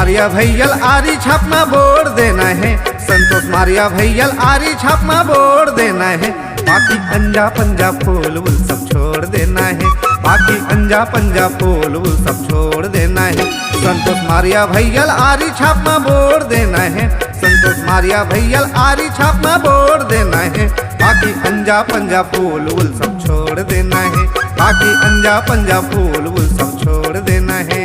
मारिया भैयल आरी छापना बोर्ड देना है। संतोष मारिया भैयल आरी छापना बोर्ड देना है। बाकी अंजा पंजा फूल वूल सब छोड़ देना है। बाकी अंजा पंजा फूल वूल सब छोड़ देना है। संतोष मारिया भैयल आरी छापना बोर्ड देना है। संतोष मारिया भैयल आरी छापना बोर्ड देना है। बाकी अंजा पंजा फूल वूल सब छोड़ देना है। बाकी अंजा पंजा फूल वूल सब छोड़ देना है।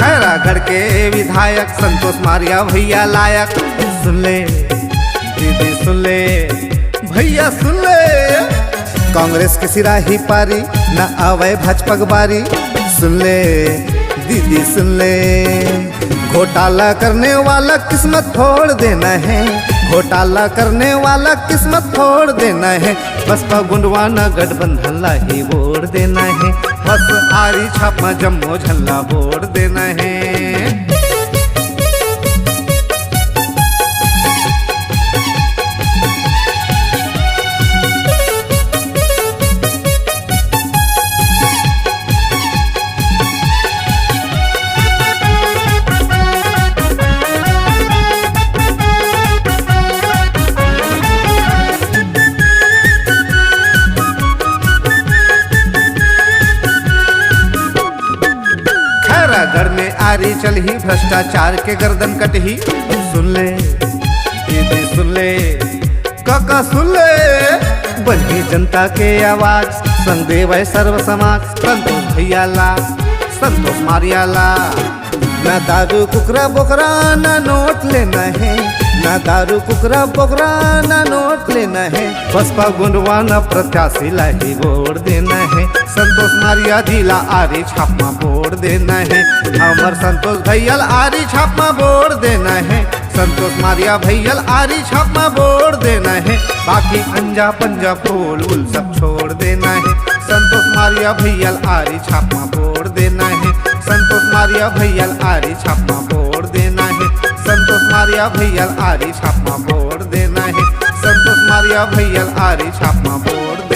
खैरागढ़ के विधायक संतोष मारिया भैया लायक। सुन ले दीदी सुन ले भैया सुन ले, कांग्रेस के सिराही पारी न आवे भाजपा की बारी। सुन ले दीदी सुन ले, घोटाला करने वाला किस्मत फोड़ देना है। घोटाला करने वाला किस्मत फोड़ देना है। बसपा गुंडवाना गठबंधन ला ही वोट देना है। बस आरी छापा जम्मो झल्ला वोट देना है। खैरागढ़ में आरी चल ही भ्रष्टाचार के गर्दन कटही। सुन ले दीदी सुन ले काका सुन ले, बनी जनता के आवाज संग देवै सर्व समाज। संतोष भैया ला संतोष मारिया ला, न दारू कुकरा बोकरा न नोट लेना है। न दारू कुकरा बोकरा न नोट लेना है। बसपा गुंडवाना प्रत्याशी ला ही वोट देना है। संतोष मारिया ढीला आरी छापमा वोट देना है। अमर संतोष भैयल आरी छापमा वोट देना है। संतोष मारिया भैयल आरी छापमा वोट देना है। बाकी अंजा पंजा फूल वूल सब छोड़ देना है। संतोष मारिया भैयल आरी छापमा वोट देना है। संतोष मारिया भैयल आरी छापमा वोट देना है। संतोष मारिया भैयल आरी छापमा वोट देना है। संतोष मारिया भैयल आरी छापमा वोट